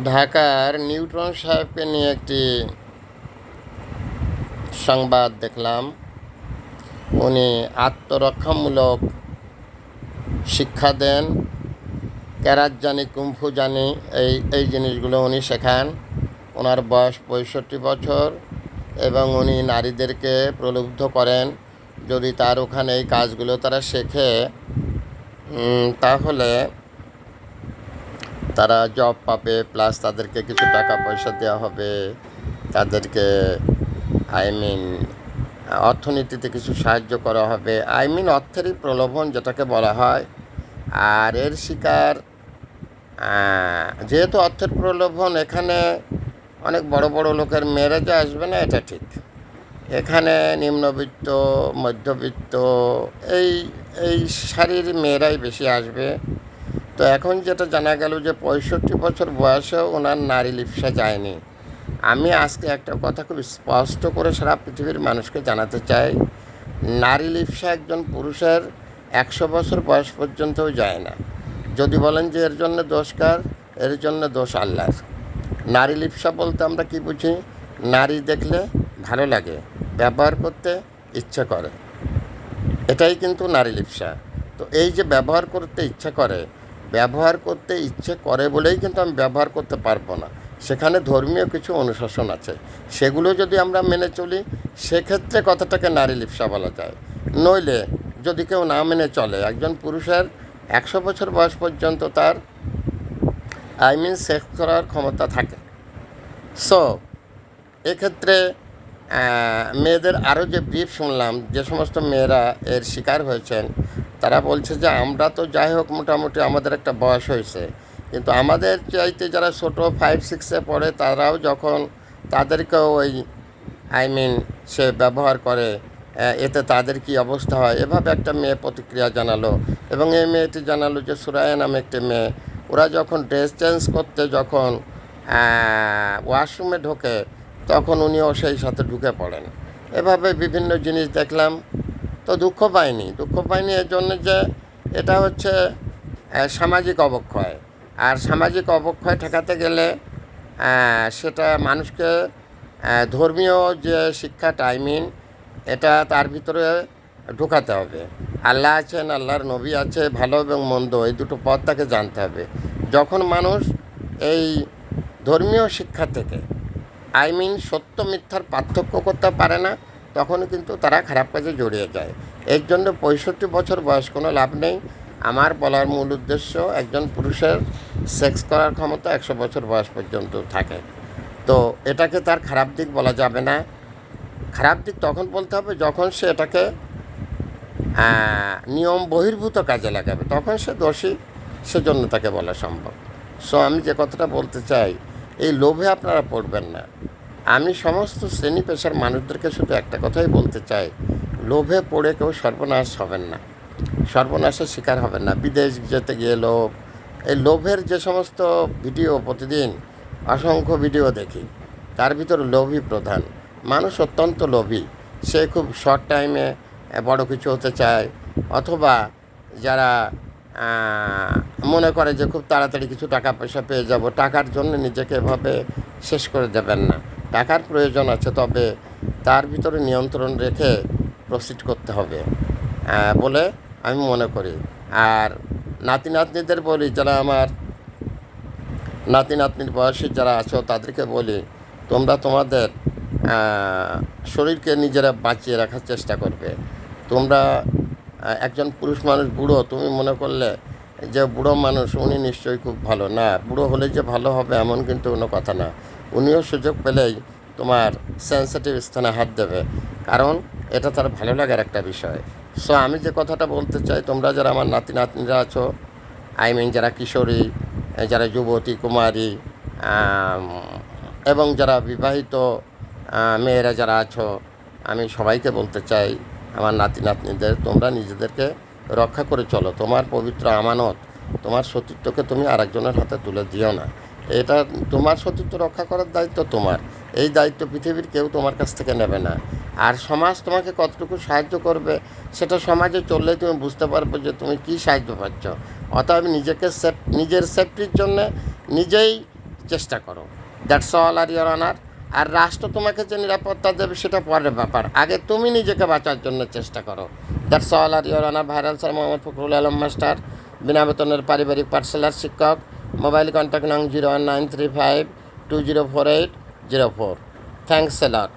ঢাকার নিউটন সাহেবকে নিয়ে একটি সংবাদ দেখলাম। উনি আত্মরক্ষামূলক শিক্ষা দেন, ক্যারাত জানি, কুম্ফু জানি, এই জিনিসগুলো উনি শেখান। ওনার বয়স 65 বছর এবং উনি নারীদেরকে প্রলুব্ধ করেন যদি তার ওখানে এই কাজগুলো তারা শেখে তাহলে তারা জব পাবে, প্লাস তাদেরকে কিছু টাকা পয়সা দেওয়া হবে, তাদেরকে অর্থনীতিতে কিছু সাহায্য করা হবে। অর্থেরই প্রলোভন যেটাকে বলা হয়। আর এর শিকার যেহেতু অর্থের প্রলোভন, এখানে অনেক বড় বড় লোকের মেয়েরা যে আসবে না এটা ঠিক। এখানে নিম্নবিত্ত, মধ্যবিত্ত এই এই সারির মেয়েরাই বেশি আসবে। তো এখন যেটা জানা গেল যে 65 বছর বয়সেও ওনার নারী লিপ্সা যায়নি। আমি আজকে একটা কথা খুব স্পষ্ট করে সারা পৃথিবীর মানুষকে জানাতে চাই, নারী লিপ্সা একজন পুরুষের 100 বছর বয়স পর্যন্তও যায় না। যদি বলেন যে এর জন্য দোষ কার, এর জন্য দোষ আল্লাহর। নারী লিপ্সা বলতে আমরা কি বুঝি? নারী দেখলে ভালো লাগে, ব্যবহার করতে ইচ্ছে করে, এটাই কিন্তু নারী লিপ্সা। তো এই যে ব্যবহার করতে ইচ্ছে করে বলেই কিন্তু আমি ব্যবহার করতে পারবো না। সেখানে ধর্মীয় কিছু অনুশাসন আছে, সেগুলো যদি আমরা মেনে চলি সেক্ষেত্রে কথাটাকে নারী লিপ্সা বলা যায়। নইলে যদি কেউ না মেনে চলে, একজন পুরুষের 100 বছর বয়স পর্যন্ত তার সেক্স করার ক্ষমতা থাকে। সো এক্ষেত্রে মেয়েদের আরও যে ব্রিফ শুনলাম, যে সমস্ত মেয়েরা এর শিকার হয়েছেন তারা বলছে যে আমরা তো যাই হোক মোটামুটি আমাদের একটা বয়স হয়েছে, কিন্তু আমাদের চাইতে যারা ছোটো 5-6-এ পড়ে তারাও যখন তাদেরকেও ওই সে ব্যবহার করে, এতে তাদের কি অবস্থা হয়। এভাবে একটা মেয়ে প্রতিক্রিয়া জানালো এবং এই মেয়েটি জানালো যে সুরায়া নামে একটি মেয়ে, ওরা যখন ড্রেস চেঞ্জ করতে যখন ওয়াশরুমে ঢোকে তখন উনিও সেই সাথে ঢুকে পড়েন। এভাবে বিভিন্ন জিনিস দেখলাম। তো দুঃখ পাইনি এর জন্য যে এটা হচ্ছে সামাজিক অবক্ষয়। আর সামাজিক অবক্ষয় ঠেকাতে গেলে সেটা মানুষকে ধর্মীয় যে শিক্ষাটা এটা তার ভিতরে ঢোকাতে হবে। আল্লাহ আছেন, আল্লাহর নবী আছে, ভালো এবং মন্দ এই দুটো পথ তাকে জানতে হবে। যখন মানুষ এই ধর্মীয় শিক্ষা থেকে সত্য মিথ্যার পার্থক্য করতে পারে না, তখনই কিন্তু তারা খারাপ কাজে জড়িয়ে যায়। এর জন্য 65 বছর বয়স কোনো লাভ নেই। আমার বলার মূল উদ্দেশ্য, একজন পুরুষের সেক্স করার ক্ষমতা 100 বছর বয়স পর্যন্ত থাকে। তো এটাকে তার খারাপ দিক বলা যাবে না। খারাপ দিক তখন বলতে হবে যখন সে এটাকে নিয়ম বহির্ভূত কাজে লাগাবে, তখন সে দোষী, সেজন্য তাকে বলা সম্ভব। সো আমি যে কথাটা বলতে চাই, এই লোভে আপনারা পড়বেন না। আমি সমস্ত শ্রেণী পেশার মানুষদেরকে শুধু একটা কথাই বলতে চাই, লোভে পড়ে কেউ সর্বনাশ হবেন না, সর্বনাশের শিকার হবেন না। বিদেশ যেতে গিয়ে লোভ, এই লোভের যে সমস্ত ভিডিও প্রতিদিন অসংখ্য ভিডিও দেখি, তার ভিতরে লোভই প্রধান। মানুষ অত্যন্ত লোভী, সে খুব শর্ট টাইমে বড় কিছু হতে চায়, অথবা যারা মনে করে যে খুব তাড়াতাড়ি কিছু টাকা পয়সা পেয়ে যাব, টাকার জন্য নিজেকে এভাবে শেষ করে দেবেন না। টাকার প্রয়োজন আছে, তবে তার ভিতরে নিয়ন্ত্রণ রেখে প্রসিড করতে হবে বলে আমি মনে করি। আর নাতিনাতনিদের বলি, যারা আমার নাতিনাতনির বয়সী যারা আছো তাদেরকে বলি, তোমরা তোমাদের শরীরকে নিজেরা বাঁচিয়ে রাখার চেষ্টা করবে। তোমরা একজন পুরুষ মানুষ বুড়ো, তুমি মনে করলে যে বুড়ো মানুষ উনি নিশ্চয়ই খুব ভালো না, বুড়ো হলে যে ভালো হবে এমন কিন্তু কোনো কথা না। উনিও সুযোগ পেলেই তোমার সেন্সিটিভ স্থানে হাত দেবে, কারণ এটা তার ভালো লাগার একটা বিষয়। সো আমি যে কথাটা বলতে চাই, তোমরা যারা আমার নাতিনাতনিরা আছো, যারা কিশোরী, যারা যুবতী কুমারী, এবং যারা বিবাহিত মেয়েরা যারা আছো, আমি সবাইকে বলতে চাই, আমার নাতিনাতনিদের, তোমরা নিজেদেরকে রক্ষা করে চলো। তোমার পবিত্র আমানত, তোমার সতীত্বকে তুমি আরেকজনের হাতে তুলে দিও না। এটা তোমার সতীত্ব রক্ষা করার দায়িত্ব তোমার। এই দায়িত্ব পৃথিবীর কেউ তোমার কাছ থেকে নেবে না। আর সমাজ তোমাকে কতটুকু সাহায্য করবে সেটা সমাজে চললেই তুমি বুঝতে পারবে যে তুমি কী সাহায্য পাচ্ছ। অতএব নিজের সেফটির জন্যে নিজেই চেষ্টা করো। দ্যাটস অল আর ইওর অনার। আর রাষ্ট্র তোমাকে যে নিরাপত্তা দেবে সেটা পরের ব্যাপার, আগে তুমি নিজেকে বাঁচার জন্য চেষ্টা করো। দ্যাটস অল আর your honour. Viral sir Mohammad Fakhrul Alam master, বিনা বেতনের পারিবারিক পাঠশালার শিক্ষক। মোবাইল কন্ট্যাক্ট নং 01935204804। Thanks a lot.